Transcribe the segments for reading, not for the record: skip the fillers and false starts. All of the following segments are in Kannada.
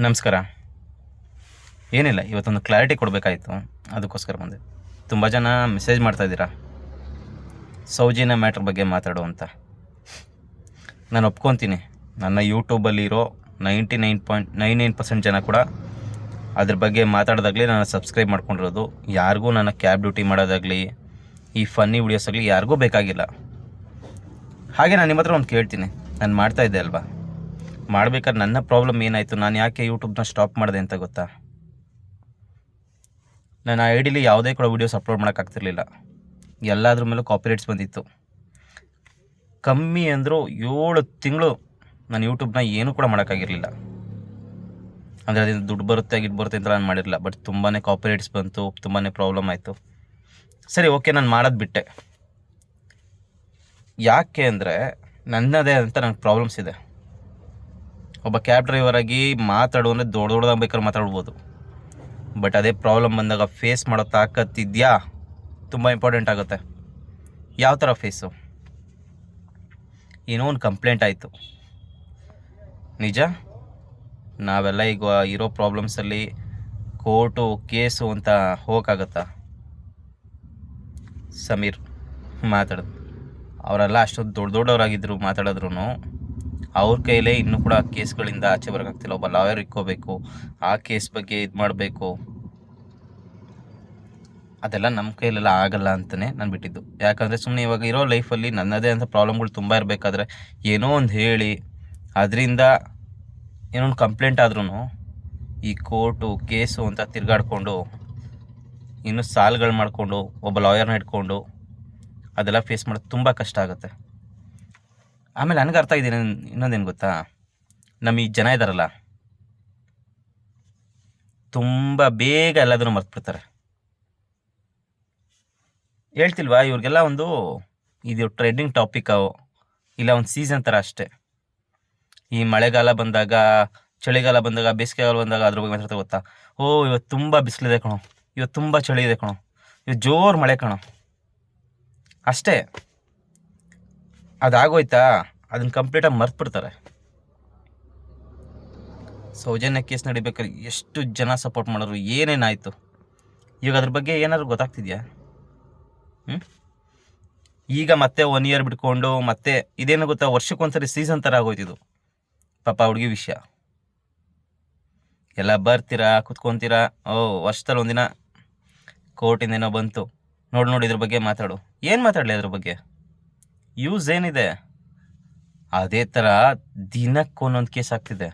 ನಮಸ್ಕಾರ. ಏನಿಲ್ಲ, ಇವತ್ತೊಂದು ಕ್ಲಾರಿಟಿ ಕೊಡಬೇಕಾಯಿತು, ಅದಕ್ಕೋಸ್ಕರ ಬಂದೆ. ತುಂಬ ಜನ ಮೆಸೇಜ್ ಮಾಡ್ತಾಯಿದ್ದೀರಾ ಸೌಜನ್ಯ ಮ್ಯಾಟ್ರ್ ಬಗ್ಗೆ ಮಾತಾಡು ಅಂತ. ನಾನು ಒಪ್ಕೊತೀನಿ, ನನ್ನ ಯೂಟ್ಯೂಬಲ್ಲಿರೋ 99.99% ಜನ ಕೂಡ ಅದ್ರ ಬಗ್ಗೆ ಮಾತಾಡೋದಾಗಲಿ ನಾನು ಸಬ್ಸ್ಕ್ರೈಬ್ ಮಾಡ್ಕೊಂಡಿರೋದು. ಯಾರಿಗೂ ನನ್ನ ಕ್ಯಾಬ್ ಡ್ಯೂಟಿ ಮಾಡೋದಾಗಲಿ ಈ ಫನ್ನಿ ವೀಡಿಯೋಸ್ ಆಗಲಿ ಯಾರಿಗೂ ಬೇಕಾಗಿಲ್ಲ. ಹಾಗೆ ನಾನು ನಿಮ್ಮ ಹತ್ರ ಒಂದು ಕೇಳ್ತೀನಿ, ನಾನು ಮಾಡ್ತಾಯಿದ್ದೆ ಅಲ್ವಾ, ಮಾಡ್ಬೇಕಾದ್ರೆ ನನ್ನ ಪ್ರಾಬ್ಲಮ್ ಏನಾಯಿತು, ನಾನು ಯಾಕೆ ಯೂಟ್ಯೂಬ್ನ ಸ್ಟಾಪ್ ಮಾಡಿದೆ ಅಂತ ಗೊತ್ತಾ? ನನ್ನ ಐ ಡಿಲಿ ಯಾವುದೇ ಕೂಡ ವೀಡಿಯೋಸ್ ಅಪ್ಲೋಡ್ ಮಾಡೋಕ್ಕಾಗ್ತಿರ್ಲಿಲ್ಲ. ಎಲ್ಲಾದ್ರ ಮೇಲೂ ಕಾಪಿರೈಟ್ಸ್ ಬಂದಿತ್ತು. ಕಮ್ಮಿ ಅಂದರೂ 7 ತಿಂಗಳು ನಾನು ಯೂಟ್ಯೂಬ್ನ ಏನೂ ಕೂಡ ಮಾಡೋಕ್ಕಾಗಿರಲಿಲ್ಲ. ಅಂದರೆ ಅದರಿಂದ ದುಡ್ಡು ಬರುತ್ತೆ ಅಂತ ನಾನು ಮಾಡಿರಲಿಲ್ಲ. ಬಟ್ ತುಂಬಾ ಕಾಪಿರೈಟ್ಸ್ ಬಂತು, ತುಂಬಾ ಪ್ರಾಬ್ಲಮ್ ಆಯಿತು. ಸರಿ, ಓಕೆ, ನಾನು ಮಾಡೋದು ಬಿಟ್ಟೆ. ಯಾಕೆ ಅಂದರೆ ನನ್ನದೇ ಅಂತ ನನಗೆ ಪ್ರಾಬ್ಲಮ್ಸ್ ಇದೆ. ಒಬ್ಬ ಕ್ಯಾಬ್ ಡ್ರೈವರ್ ಆಗಿ ಮಾತಾಡು ಅಂದರೆ ದೊಡ್ಡದಾಗಿ ಬೇಕಾದ್ರೆ ಮಾತಾಡ್ಬೋದು. ಬಟ್ ಅದೇ ಪ್ರಾಬ್ಲಮ್ ಬಂದಾಗ ಫೇಸ್ ಮಾಡೋ ತಾಕತ್ತಿದೆಯಾ, ತುಂಬ ಇಂಪಾರ್ಟೆಂಟ್ ಆಗುತ್ತೆ. ಯಾವ ಥರ ಫೇಸು? ಏನೋ ಒಂದು ಕಂಪ್ಲೇಂಟ್ ಆಯಿತು, ನಿಜ. ನಾವೆಲ್ಲ ಈಗ ಇರೋ ಪ್ರಾಬ್ಲಮ್ಸಲ್ಲಿ ಕೋರ್ಟು ಕೇಸು ಅಂತ ಹೋಗೋಕ್ಕಾಗತ್ತಾ? ಸಮೀರ್ ಮಾತಾಡೋದು, ಅವರೆಲ್ಲ ಅಷ್ಟೊಂದು ದೊಡ್ಡವರಾಗಿದ್ದರು, ಮಾತಾಡಿದ್ರು ಅವ್ರ ಕೈಲೇ ಇನ್ನೂ ಕೂಡ ಕೇಸ್ಗಳಿಂದ ಆಚೆ ಬರೋಕ್ಕಾಗ್ತಿಲ್ಲ. ಒಬ್ಬ ಲಾಯರ್ ಇಕ್ಕೋಬೇಕು, ಆ ಕೇಸ್ ಬಗ್ಗೆ ಇದು ಮಾಡಬೇಕು, ಅದೆಲ್ಲ ನಮ್ಮ ಕೈಲೆಲ್ಲ ಆಗಲ್ಲ ಅಂತಲೇ ನಾನು ಬಿಟ್ಟಿದ್ದು. ಯಾಕಂದರೆ ಸುಮ್ಮನೆ ಇವಾಗ ಇರೋ ಲೈಫಲ್ಲಿ ನನ್ನದೇ ಅಂತ ಪ್ರಾಬ್ಲಮ್ಗಳು ತುಂಬ ಇರಬೇಕಾದ್ರೆ ಏನೋ ಒಂದು ಹೇಳಿ ಅದರಿಂದ ಏನೋ ಒಂದು ಕಂಪ್ಲೇಂಟ್ ಆದ್ರೂ ಈ ಕೋರ್ಟು ಕೇಸು ಅಂತ ತಿರುಗಾಡ್ಕೊಂಡು ಇನ್ನೂ ಸಾಲುಗಳು ಮಾಡಿಕೊಂಡು ಒಬ್ಬ ಲಾಯರ್ನ ಇಟ್ಕೊಂಡು ಅದೆಲ್ಲ ಫೇಸ್ ಮಾಡೋದು ತುಂಬ ಕಷ್ಟ ಆಗುತ್ತೆ. ಆಮೇಲೆ ನನಗೆ ಅರ್ಥ ಇದ್ದೀನಿ ಇನ್ನೊಂದೇನು ಗೊತ್ತಾ, ನಮ್ಮ ಈ ಜನ ಇದ್ದಾರಲ್ಲ ತುಂಬ ಬೇಗ ಎಲ್ಲದನ್ನು ಮರ್ತ್ಬಿಡ್ತಾರೆ. ಹೇಳ್ತಿಲ್ವಾ, ಇವ್ರಿಗೆಲ್ಲ ಒಂದು ಇದು ಟ್ರೆಂಡಿಂಗ್ ಟಾಪಿಕ್ ಇಲ್ಲ ಒಂದು ಸೀಸನ್ ಥರ ಅಷ್ಟೇ. ಈ ಮಳೆಗಾಲ ಬಂದಾಗ, ಚಳಿಗಾಲ ಬಂದಾಗ, ಬೇಸಿಗೆಗಾಲ ಬಂದಾಗ ಅದ್ರ ಬಗ್ಗೆ ಮಾತಾಡ್ತಾ ಗೊತ್ತಾ, ಇವತ್ತು ತುಂಬ ಬಿಸಿಲಿದೆ ಕಣೋ, ಇವತ್ತು ತುಂಬ ಚಳಿ ಇದೆ ಕಣೋ, ಇವತ್ತು ಜೋರು ಮಳೆ ಕಣೋ, ಅಷ್ಟೇ. ಅದಾಗೋಯ್ತಾ, ಅದನ್ನು ಕಂಪ್ಲೀಟಾಗಿ ಮರ್ತ್ಬಿಡ್ತಾರೆ. ಸೌಜನ್ಯ ಕೇಸ್ ನಡಿಬೇಕಾದ್ರೆ ಎಷ್ಟು ಜನ ಸಪೋರ್ಟ್ ಮಾಡಿದ್ರು, ಏನೇನಾಯಿತು? ಈಗ ಅದ್ರ ಬಗ್ಗೆ ಏನಾದ್ರು ಗೊತ್ತಾಗ್ತಿದ್ಯಾ? ಈಗ ಮತ್ತೆ 1 ಇಯರ್ ಬಿಟ್ಕೊಂಡು ಮತ್ತೆ ಇದೇನು ಗೊತ್ತಾ, ವರ್ಷಕ್ಕೊಂದ್ಸರಿ ಸೀಸನ್ ಥರ ಆಗೋಯ್ತಿದ್ದು. ಪಾಪ ಹುಡುಗಿ ವಿಷಯ ಎಲ್ಲ ಬರ್ತೀರಾ, ಕುತ್ಕೊತೀರಾ, ವರ್ಷದಲ್ಲಿ ಒಂದಿನ ಕೋರ್ಟಿಂದ ಏನೋ ಬಂತು, ನೋಡಿ ಇದ್ರ ಬಗ್ಗೆ ಮಾತಾಡು. ಏನು ಮಾತಾಡಲಿ ಅದ್ರ ಬಗ್ಗೆ? ಯೂಸ್ ಏನಿದೆ? ಅದೇ ಥರ ದಿನಕ್ಕೊಂದೊಂದು ಕೇಸ್ ಆಗ್ತಿದೆ.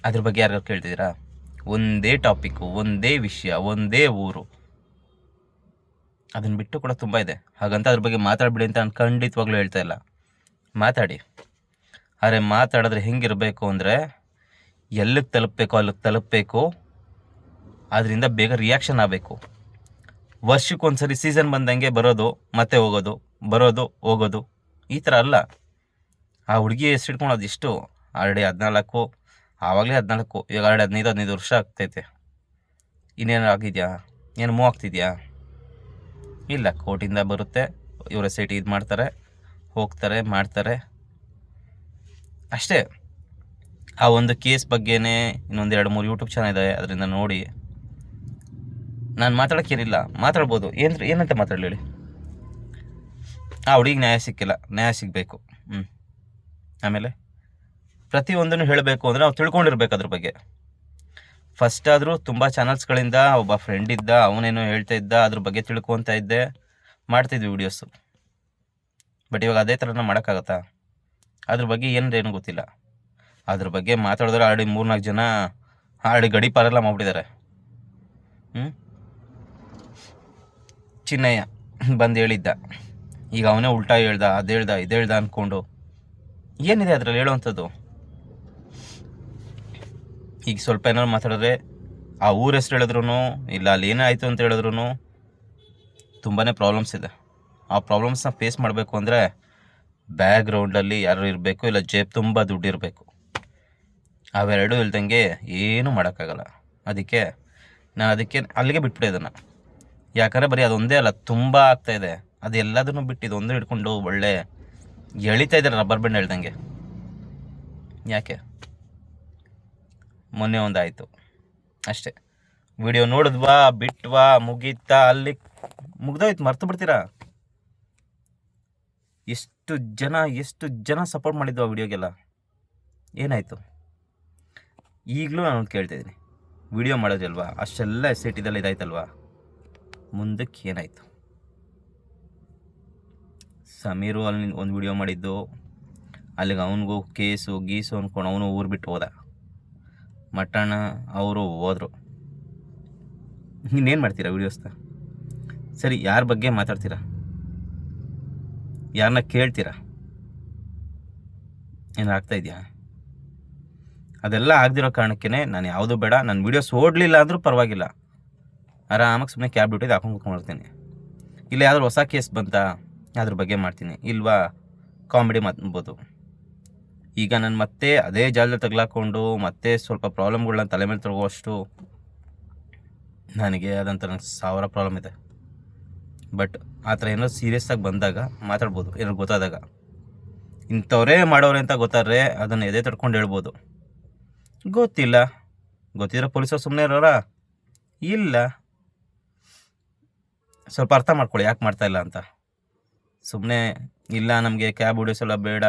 ಅದ್ರ ಬಗ್ಗೆ ಯಾರು ಕೇಳ್ತಿದ್ದೀರಾ? ಒಂದೇ ಟಾಪಿಕ್ಕು, ಒಂದೇ ವಿಷಯ, ಒಂದೇ ಊರು, ಅದನ್ನು ಬಿಟ್ಟು ಕೂಡ ತುಂಬ ಇದೆ. ಹಾಗಂತ ಅದ್ರ ಬಗ್ಗೆ ಮಾತಾಡ್ಬಿಡಿ ಅಂತ ನಾನು ಖಂಡಿತವಾಗ್ಲೂ ಹೇಳ್ತಾ ಇಲ್ಲ. ಮಾತಾಡಿ, ಆದರೆ ಮಾತಾಡಿದ್ರೆ ಹೆಂಗಿರಬೇಕು ಅಂದರೆ ಎಲ್ಲಿಗೆ ತಲುಪಬೇಕು ಅಲ್ಲಿಗೆ ತಲುಪಬೇಕು, ಅದರಿಂದ ಬೇಗ ರಿಯಾಕ್ಷನ್ ಆಗಬೇಕು. ವರ್ಷಕ್ಕೊಂದ್ಸರಿ ಸೀಸನ್ ಬಂದಂಗೆ ಬರೋದು ಮತ್ತೆ ಹೋಗೋದು, ಬರೋದು ಹೋಗೋದು, ಈ ಥರ ಅಲ್ಲ. ಆ ಹುಡುಗಿ ಹೆಸರು ಇಟ್ಕೊಳೋದು ಎಷ್ಟು? ಆಲ್ರೆಡಿ 14, ಆವಾಗಲೇ 14, ಈಗ ಆಲ್ರೆಡಿ 15 ವರ್ಷ ಆಗ್ತೈತೆ. ಇನ್ನೇನು ಆಗಿದೆಯಾ? ಏನು ಮೂವ್ ಆಗ್ತಿದೆಯಾ? ಇಲ್ಲ. ಕೋರ್ಟಿಂದ ಬರುತ್ತೆ, ಇವರ ಸೈಟ್ ಇದು ಮಾಡ್ತಾರೆ, ಹೋಗ್ತಾರೆ, ಮಾಡ್ತಾರೆ, ಅಷ್ಟೇ. ಆ ಒಂದು ಕೇಸ್ ಬಗ್ಗೆನೇ ಇನ್ನೊಂದು 2-3 ಯೂಟ್ಯೂಬ್ ಚಾನಲ್ ಇದೆ, ಅದರಿಂದ ನೋಡಿ. ನಾನು ಮಾತಾಡೋಕ್ಕೇನಿಲ್ಲ, ಮಾತಾಡ್ಬೋದು. ಏನಂತ ಮಾತಾಡಲಿ ಹೇಳಿ? ಆ ಹುಡುಗಿಗೆ ನ್ಯಾಯ ಸಿಕ್ಕಿಲ್ಲ, ನ್ಯಾಯ ಸಿಗಬೇಕು. ಆಮೇಲೆ ಪ್ರತಿಯೊಂದನ್ನು ಹೇಳಬೇಕು ಅಂದರೆ ನಾವು ತಿಳ್ಕೊಂಡಿರ್ಬೇಕು ಅದ್ರ ಬಗ್ಗೆ. ಫಸ್ಟ್ ಆದರೂ ತುಂಬ ಚಾನಲ್ಸ್ಗಳಿಂದ ಒಬ್ಬ ಫ್ರೆಂಡ್ ಇದ್ದ, ಅವನೇನೋ ಹೇಳ್ತಾ ಇದ್ದ, ಅದ್ರ ಬಗ್ಗೆ ತಿಳ್ಕೊತಾ ಇದ್ದೆ, ಮಾಡ್ತಿದ್ವಿ ವೀಡಿಯೋಸು. ಬಟ್ ಇವಾಗ ಅದೇ ಥರನ ಮಾಡೋಕ್ಕಾಗತ್ತಾ? ಅದ್ರ ಬಗ್ಗೆ ಏನು ಗೊತ್ತಿಲ್ಲ. ಅದ್ರ ಬಗ್ಗೆ ಮಾತಾಡಿದ್ರೆ ಆಲ್ರೆಡಿ 3-4 ಜನ ಆಲ್ರೆಡಿ ಗಡೀಪಾರೆಲ್ಲ ಮಾಡ್ಬಿಟ್ಟಿದ್ದಾರೆ. ಚಿನ್ನಯ್ಯ ಬಂದು ಹೇಳಿದ್ದ, ಈಗ ಅವನೇ ಉಲ್ಟಾ ಹೇಳ್ದ, ಅದು ಹೇಳ್ದ, ಇದು ಹೇಳ್ದ ಅಂದ್ಕೊಂಡು ಏನಿದೆ ಅದರಲ್ಲಿ ಹೇಳೋವಂಥದ್ದು? ಈಗ ಸ್ವಲ್ಪ ಏನಾದ್ರು ಮಾತಾಡಿದ್ರೆ ಆ ಊರ ಹೆಸ್ರು ಹೇಳಿದ್ರು, ಇಲ್ಲ ಅಲ್ಲಿ ಏನಾಯಿತು ಅಂತ ಹೇಳಿದ್ರು ತುಂಬಾ ಪ್ರಾಬ್ಲಮ್ಸ್ ಇದೆ. ಆ ಪ್ರಾಬ್ಲಮ್ಸ್ನ ಫೇಸ್ ಮಾಡಬೇಕು ಅಂದರೆ ಬ್ಯಾಕ್ಗ್ರೌಂಡಲ್ಲಿ ಯಾರು ಇರಬೇಕು, ಇಲ್ಲ ಜೇಬ್ ತುಂಬ ದುಡ್ಡು ಇರಬೇಕು. ಅವೆರಡೂ ಇಲ್ದಂಗೆ ಏನೂ ಮಾಡೋಕ್ಕಾಗಲ್ಲ. ಅದಕ್ಕೆ ಅಲ್ಲಿಗೆ ಬಿಟ್ಬಿಟ್ಟೆ ಅದನ್ನು. ಯಾಕಂದರೆ ಬರೀ ಅದೊಂದೇ ಅಲ್ಲ, ತುಂಬ ಆಗ್ತಾಯಿದೆ. ಅದೆಲ್ಲದನ್ನು ಬಿಟ್ಟು ಇದೊಂದು ಹಿಡ್ಕೊಂಡು ಒಳ್ಳೆ ಎಳಿತಾ ಇದ್ದಾರೆ, ರಬ್ಬರ್ ಬ್ಯಾಂಡ್ ಹೇಳ್ದಂಗೆ. ಯಾಕೆ? ಮೊನ್ನೆ ಒಂದಾಯಿತು ಅಷ್ಟೇ. ವಿಡಿಯೋ ನೋಡಿದ್ವಾ ಬಿಟ್ವಾ ಮುಗೀತಾ ಅಲ್ಲಿ ಮುಗ್ದೋಯ್ತು, ಮರ್ತು ಬಿಡ್ತೀರಾ. ಎಷ್ಟು ಜನ ಸಪೋರ್ಟ್ ಮಾಡಿದ್ವು ಆ ವಿಡಿಯೋಗೆಲ್ಲ. ಏನಾಯಿತು? ಈಗಲೂ ನಾನು ಕೇಳ್ತಾಯಿದ್ದೀನಿ, ವಿಡಿಯೋ ಮಾಡೋದಿಲ್ವಾ, ಅಷ್ಟೆಲ್ಲ ಎಸ್ಟೇಟಿದೆಲ್ಲ ಇದಾಯ್ತಲ್ವಾ, ಮುಂದಕ್ಕೆ ಏನಾಯಿತು? ಸಮೀರು ಅಲ್ಲಿ ಒಂದು ವಿಡಿಯೋ ಮಾಡಿದ್ದು, ಅಲ್ಲಿಗೆ ಅವನಿಗೂ ಕೇಸು ಗೀಸು ಅಂದ್ಕೊಂಡು ಅವನು ಊರು ಬಿಟ್ಟು ಹೋದ. ಮಟ್ಟಣ್ಣ ಅವರು ಹೋದರು. ಇನ್ನೇನು ಮಾಡ್ತೀರಾ ವೀಡಿಯೋಸ್ನ? ಸರಿ, ಯಾರ ಬಗ್ಗೆ ಮಾತಾಡ್ತೀರಾ? ಯಾರನ್ನ ಕೇಳ್ತೀರಾ? ಏನು ಆಗ್ತಾಯಿದೆಯಾ? ಅದೆಲ್ಲ ಆಗದಿರೋ ಕಾರಣಕ್ಕೇ ನಾನು ಯಾವುದೂ ಬೇಡ, ನನ್ನ ವೀಡಿಯೋಸ್ ಓಡಲಿಲ್ಲ ಅಂದರೂ ಪರವಾಗಿಲ್ಲ, ಆರಾಮಾಗಿ ಸುಮ್ಮನೆ ಕ್ಯಾಬ್ ಡ್ಯೂಟಿದು ಹಾಕೊಂಡು ಕೂತ್ಕೊಂಡಿರ್ತೀನಿ. ಇಲ್ಲ ಯಾವ್ದಾದ್ರು ಹೊಸ ಕೇಸ್ ಬಂತಾ ಅದ್ರ ಬಗ್ಗೆ ಮಾಡ್ತೀನಿ, ಇಲ್ವಾ ಕಾಮಿಡಿ ಮಾಡ್ಬೋದು. ಈಗ ನಾನು ಮತ್ತೆ ಅದೇ ಜಾಲದಲ್ಲಿ ತಗ್ಲಾಕೊಂಡು ಮತ್ತೆ ಸ್ವಲ್ಪ ಪ್ರಾಬ್ಲಮ್ಗಳನ್ನ ತಲೆ ಮೇಲೆ ತಗೋವಷ್ಟು ನನಗೆ ಅದಂತ ನನಗೆ 1000 ಪ್ರಾಬ್ಲಮ್ ಇದೆ. ಬಟ್ ಆ ಥರ ಏನೋ ಸೀರಿಯಸ್ಸಾಗಿ ಬಂದಾಗ ಮಾತಾಡ್ಬೋದು, ಏನೋ ಗೊತ್ತಾದಾಗ. ಇಂಥವರೇ ಮಾಡೋರೆ ಅಂತ ಗೊತ್ತಾದ್ರೆ ಅದನ್ನು ಎದೆ ತಡ್ಕೊಂಡು ಹೇಳ್ಬೋದು. ಗೊತ್ತಿದ್ರೆ ಪೊಲೀಸರು ಸುಮ್ಮನೆ ಇರೋರಾ? ಇಲ್ಲ. ಸ್ವಲ್ಪ ಅರ್ಥ ಮಾಡ್ಕೊಳ್ಳಿ ಯಾಕೆ ಮಾಡ್ತಾಯಿಲ್ಲ ಅಂತ. ಸುಮ್ಮನೆ ಇಲ್ಲ ನಮಗೆ ಕ್ಯಾಬ್ ವೀಡಿಯೋಸ್ ಎಲ್ಲ ಬೇಡ,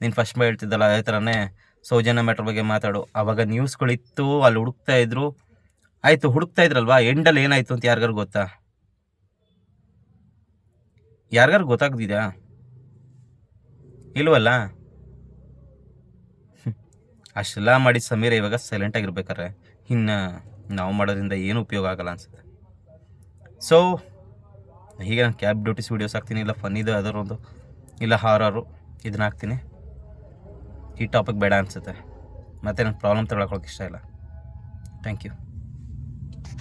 ನೀನು ಫಸ್ಟ್ ಹೇಳ್ತಿದ್ದಲ್ಲ ಅದೇ ಥರನೇ ಸೌಜನ್ಯ ಮ್ಯಾಟ್ರ್ ಬಗ್ಗೆ ಮಾತಾಡು. ಆವಾಗ ನ್ಯೂಸ್ಗಳಿತ್ತು, ಅಲ್ಲಿ ಹುಡುಕ್ತಾಯಿದ್ರು, ಆಯಿತು ಹುಡುಕ್ತಾಯಿದ್ರಲ್ವಾ, ಎಂಡಲ್ಲಿ ಏನಾಯಿತು ಅಂತ ಯಾರಿಗಾರು ಗೊತ್ತಾ? ಯಾರಿಗಾರು ಗೊತ್ತಾಗ್ದಿದ್ಯಾ? ಇಲ್ವಲ್ಲ. ಅಷ್ಟೆಲ್ಲ ಮಾಡಿ ಸಮೀರ ಇವಾಗ ಸೈಲೆಂಟಾಗಿರ್ಬೇಕಾರೆ ಇನ್ನು ನಾವು ಮಾಡೋದ್ರಿಂದ ಏನು ಉಪಯೋಗ ಆಗಲ್ಲ ಅನಿಸುತ್ತೆ. ಸೊ ಹೀಗೆ ನಾನು ಕ್ಯಾಬ್ ಡ್ಯೂಟೀಸ್ ವೀಡಿಯೋಸ್ ಹಾಕ್ತೀನಿ, ಇಲ್ಲ ಫನ್ನಿದು ಯಾವ್ದಾದ್ರು ಒಂದು, ಇಲ್ಲ ಹಾರರು ಇದನ್ನ ಹಾಕ್ತೀನಿ. ಈ ಟಾಪಿಕ್ ಬೇಡ ಅನಿಸುತ್ತೆ, ಮತ್ತು ನನಗೆ ಪ್ರಾಬ್ಲಮ್ ತಗೊಳಕ್ಕೆ ಇಷ್ಟ ಇಲ್ಲ. Thank you.